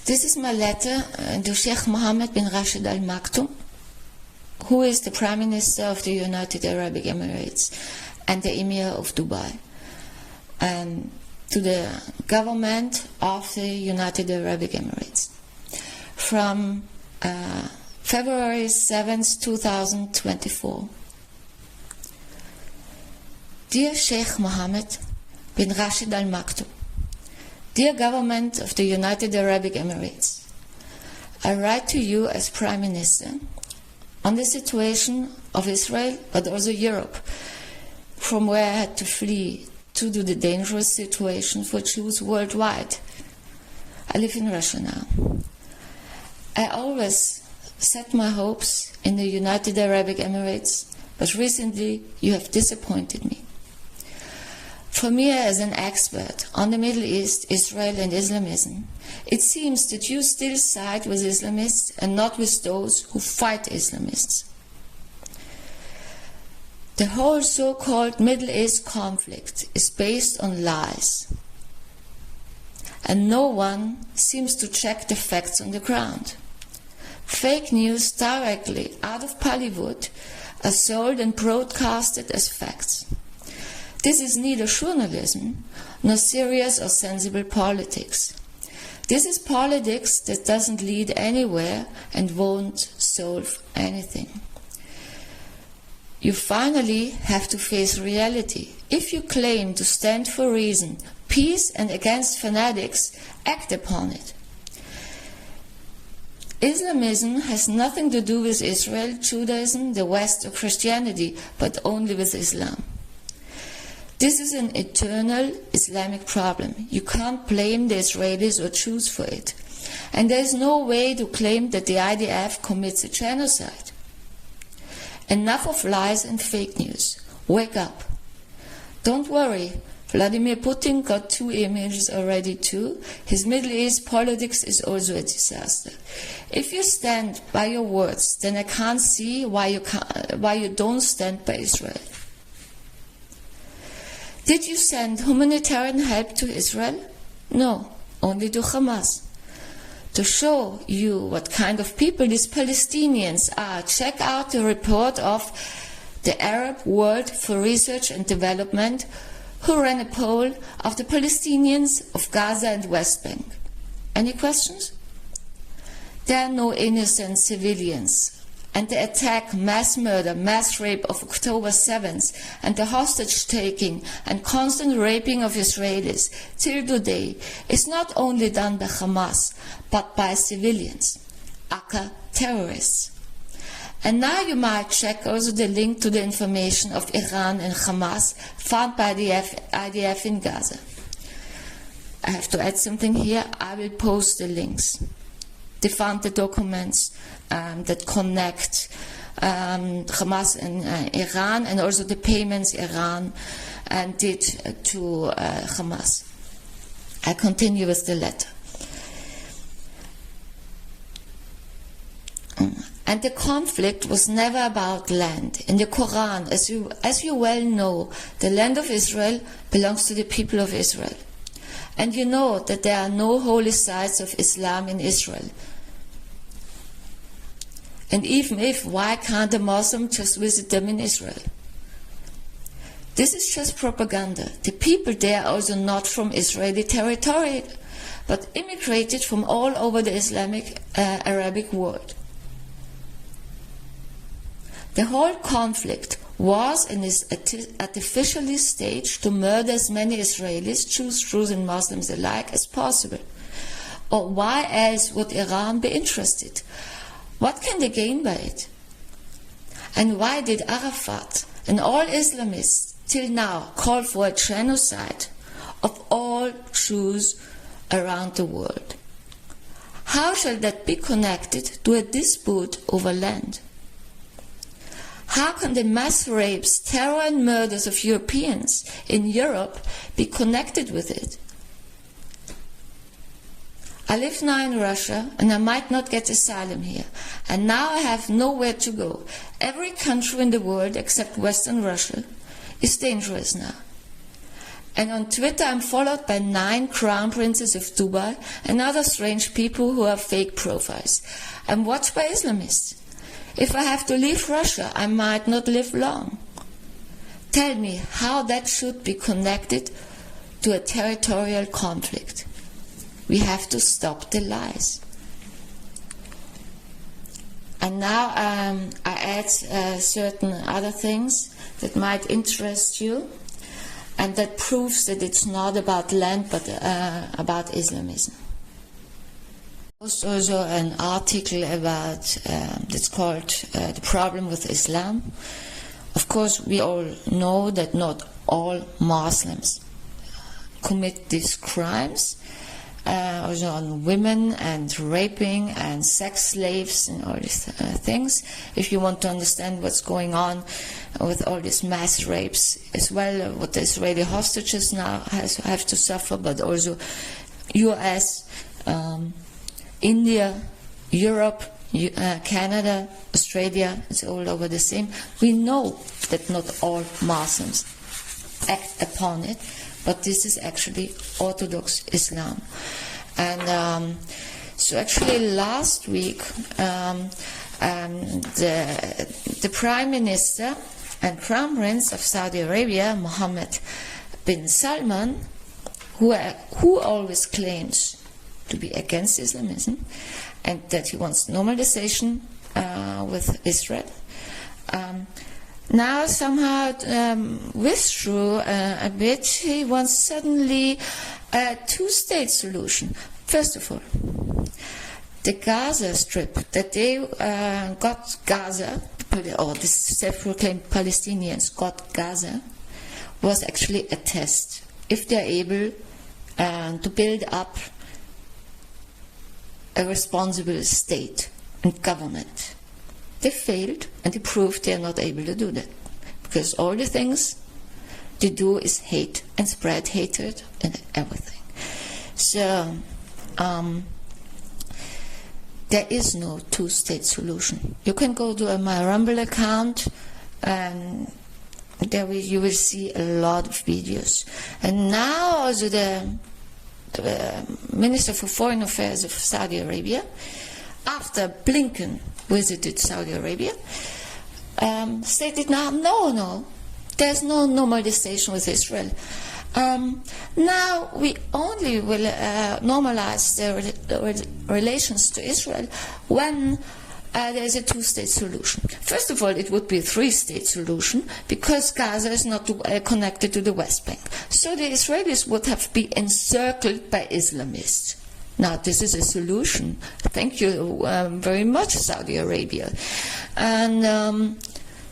This is my letter to Sheikh Mohammed bin Rashid Al Maktoum, who is the Prime Minister of the United Arab Emirates and the Emir of Dubai, to the government of the United Arab Emirates. From February 7th, 2024. Dear Sheikh Mohammed bin Rashid Al Maktoum, dear government of the United Arab Emirates, I write to you as Prime Minister on the situation of Israel, but also Europe, from where I had to flee due to the dangerous situation for Jews worldwide. I live in Russia now. I always set my hopes in the United Arab Emirates, but recently you have disappointed me. For me, as an expert on the Middle East, Israel and Islamism, it seems that you still side with Islamists and not with those who fight Islamists. The whole so-called Middle East conflict is based on lies, and no one seems to check the facts on the ground. Fake news directly out of Bollywood are sold and broadcasted as facts. This is neither journalism nor serious or sensible politics. This is politics that doesn't lead anywhere and won't solve anything. You finally have to face reality. If you claim to stand for reason, peace and against fanatics, act upon it. Islamism has nothing to do with Israel, Judaism, the West or Christianity, but only with Islam. This is an eternal Islamic problem. You can't blame the Israelis or Jews for it. And there is no way to claim that the IDF commits a genocide. Enough of lies and fake news. Wake up. Don't worry. Vladimir Putin got 2 images already too. His Middle East politics is also a disaster. If you stand by your words, then I can't see why you don't stand by Israel. Did you send humanitarian help to Israel? No, only to Hamas. To show you what kind of people these Palestinians are, check out the report of the Arab World for Research and Development, who ran a poll of the Palestinians of Gaza and West Bank. Any questions? There are no innocent civilians. And the attack, mass murder, mass rape of October 7th, and the hostage-taking and constant raping of Israelis till today is not only done by Hamas, but by civilians, aka terrorists. And now you might check also the link to the information of Iran and Hamas found by the IDF in Gaza. I have to add something here. I will post the links. They found the documents that connect Hamas and Iran, and also the payments Iran did to Hamas. I continue with the letter. And the conflict was never about land. In the Quran, as you well know, the land of Israel belongs to the people of Israel. And you know that there are no holy sites of Islam in Israel. And even if, why can't a Muslim just visit them in Israel? This is just propaganda. The people there are also not from Israeli territory, but immigrated from all over the Islamic Arabic world. The whole conflict was and is artificially staged to murder as many Israelis, Jews, Druze and Muslims alike as possible. Or why else would Iran be interested? What can they gain by it? And why did Arafat and all Islamists till now call for a genocide of all Jews around the world? How shall that be connected to a dispute over land? How can the mass rapes, terror and murders of Europeans in Europe be connected with it? I live now in Russia and I might not get asylum here. And now I have nowhere to go. Every country in the world except Western Russia is dangerous now. And on Twitter I'm followed by 9 crown princes of Dubai and other strange people who have fake profiles. I'm watched by Islamists. If I have to leave Russia, I might not live long. Tell me how that should be connected to a territorial conflict. We have to stop the lies. And now I add certain other things that might interest you, and that proves that it's not about land but about Islamism. Also an article about that's called The Problem with Islam. Of course, we all know that not all Muslims commit these crimes, also on women and raping and sex slaves and all these things. If you want to understand what's going on with all these mass rapes as well, what the Israeli hostages now have to suffer, but also US, India, Europe, Canada, Australia, it's all over the same. We know that not all Muslims act upon it, but this is actually Orthodox Islam. And so actually last week the Prime Minister and Crown Prince of Saudi Arabia, Mohammed bin Salman, who always claims to be against Islamism and that he wants normalization with Israel, now somehow withdrew a bit. He wants suddenly a two-state solution. First of all, the Gaza Strip, that they got Gaza, or the self-proclaimed Palestinians got Gaza, was actually a test. If they're able to build up a responsible state and government. They failed, and they proved they are not able to do that, because all the things they do is hate and spread hatred and everything. So there is no two-state solution. You can go to my Rumble account, and there you will see a lot of videos. And now also the Minister for Foreign Affairs of Saudi Arabia, after Blinken visited Saudi Arabia, stated no, there's no normalization with Israel. Now we only will normalize the relations to Israel when there's a two-state solution. First of all, it would be a three-state solution, because Gaza is not connected to the West Bank. So the Israelis would have been encircled by Islamists. Now, this is a solution. Thank you very much, Saudi Arabia. And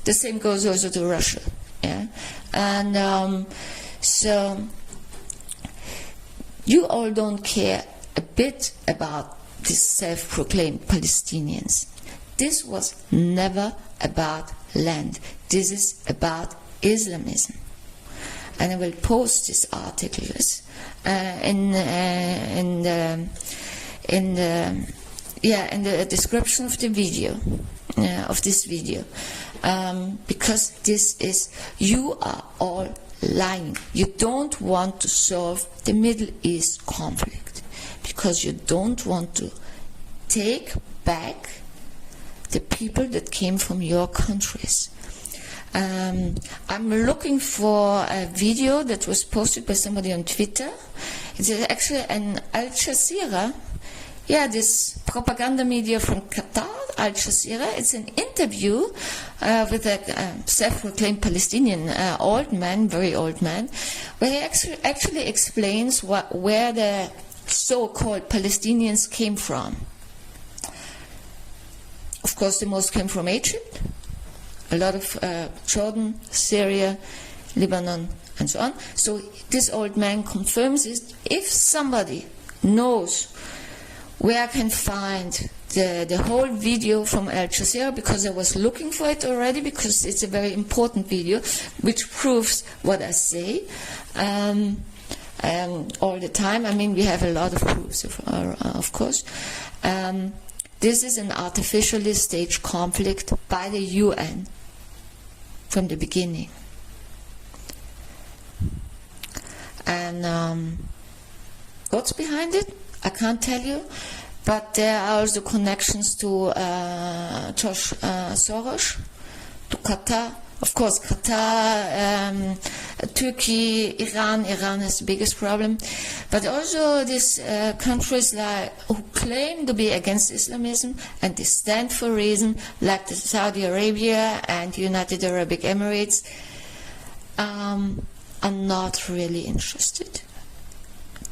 the same goes also to Russia. Yeah? And so you all don't care a bit about these self-proclaimed Palestinians. This was never about land. This is about Islamism. And I will post these articles in the description of the video, of this video, because this is, you are all lying. You don't want to solve the Middle East conflict because you don't want to take back the people that came from your countries. I'm looking for a video that was posted by somebody on Twitter. It's actually an Al Jazeera, this propaganda media from Qatar, Al Jazeera. It's an interview with a self-proclaimed Palestinian old man, very old man, where he actually explains where the so-called Palestinians came from. Of course, the most came from Egypt, a lot of Jordan, Syria, Lebanon, and so on. So this old man confirms it. If somebody knows where I can find the whole video from Al Jazeera, because I was looking for it already, because it's a very important video which proves what I say all the time. I mean, we have a lot of proofs, of course. This is an artificially staged conflict by the UN from the beginning. And what's behind it? I can't tell you. But there are also connections to George Soros, to Qatar. Of course, Qatar, Turkey, Iran. Iran is the biggest problem. But also these countries who claim to be against Islamism and they stand for reason, like the Saudi Arabia and United Arab Emirates, are not really interested.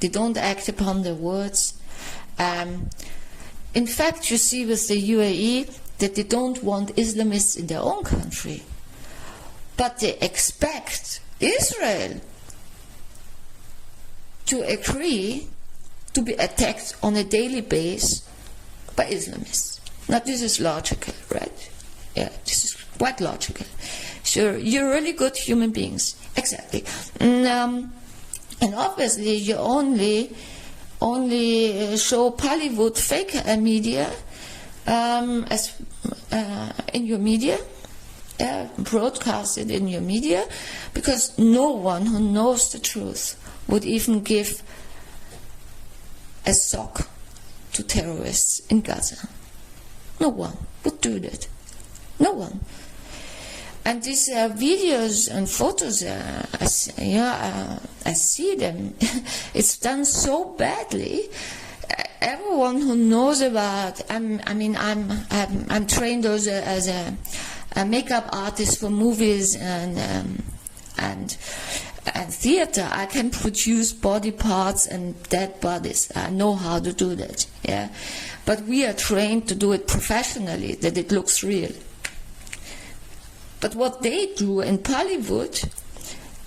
They don't act upon their words. In fact, you see with the UAE that they don't want Islamists in their own country, but they expect Israel to agree to be attacked on a daily basis by Islamists. Now, this is logical, right? Yeah, this is quite logical. So you're really good human beings, exactly. And obviously, you only show Bollywood fake media as in your media, broadcast it in your media, because no one who knows the truth would even give a sock to terrorists in Gaza. No one would do that. No one. And these videos and photos, I see them. It's done so badly. Everyone who knows about, I'm trained also as a makeup artist for movies and theater. I can produce body parts and dead bodies. I know how to do that. Yeah, but we are trained to do it professionally, that it looks real. But what they do in Bollywood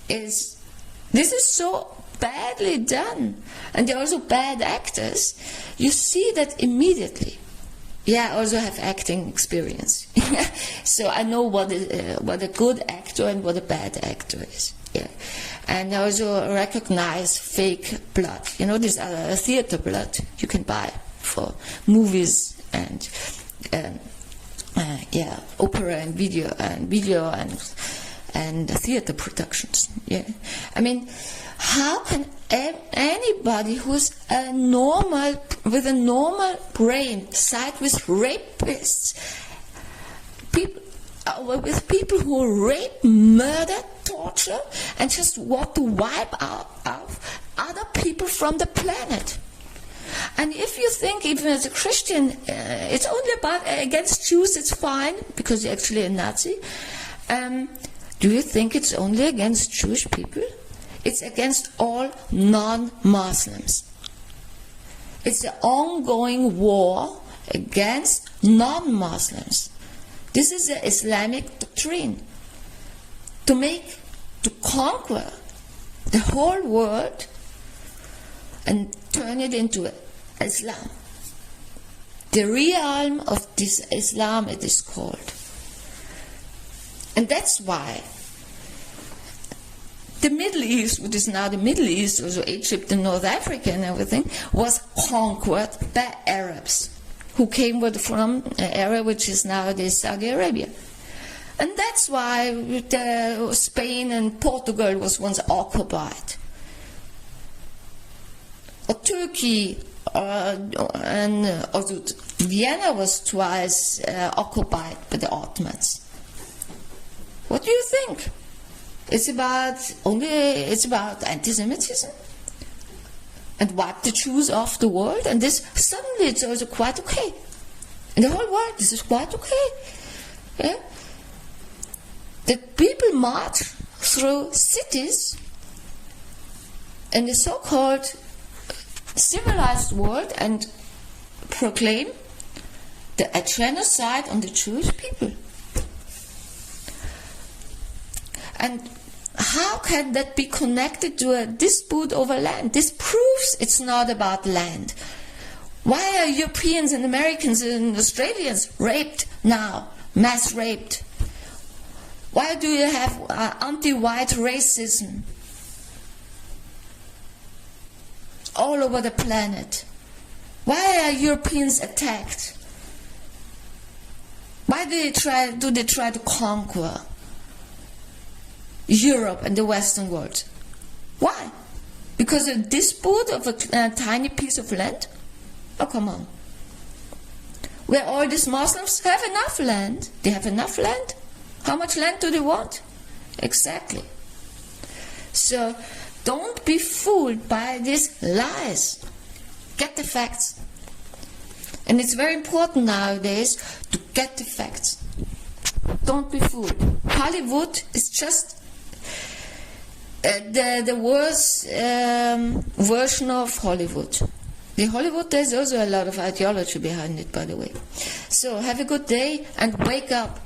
is, this is so badly done, and they're also bad actors. You see that immediately. Yeah, I also have acting experience, so I know what a good actor and what a bad actor is. Yeah, and I also recognize fake blood. You know, this theater blood you can buy for movies and. Opera and video and theater productions. Yeah, I mean, how can anybody who's with a normal brain side with rapists, with people who rape, murder, torture, and just want to wipe out other people from the planet? And if you think, even as a Christian, it's only about against Jews, it's fine, because you're actually a Nazi. Do you think it's only against Jewish people? It's against all non-Muslims. It's an ongoing war against non-Muslims. This is the Islamic doctrine. To conquer the whole world and turn it into Islam. The realm of this Islam, it is called. And that's why the Middle East, which is now the Middle East, also Egypt and North Africa and everything, was conquered by Arabs who came from an area which is nowadays Saudi Arabia. And that's why Spain and Portugal was once occupied. Or Turkey, and also Vienna was twice occupied by the Ottomans. What do you think? It's about antisemitism and wipe the Jews off the world, and this suddenly it's also quite okay. In the whole world, this is quite okay. Yeah? That people march through cities in the so-called civilized world and proclaim a genocide on the Jewish people. And how can that be connected to a dispute over land? This proves it's not about land. Why are Europeans and Americans and Australians raped now, mass raped? Why do you have anti-white racism all over the planet? Why are Europeans attacked? Why do they try to conquer Europe and the Western world? Why? Because a dispute of a tiny piece of land? Oh, come on. Where all these Muslims have enough land. They have enough land. How much land do they want? Exactly. So don't be fooled by these lies. Get the facts. And it's very important nowadays to get the facts. Don't be fooled. Hollywood is just the worst version of Hollywood. The Hollywood, there's also a lot of ideology behind it, by the way. So have a good day and wake up.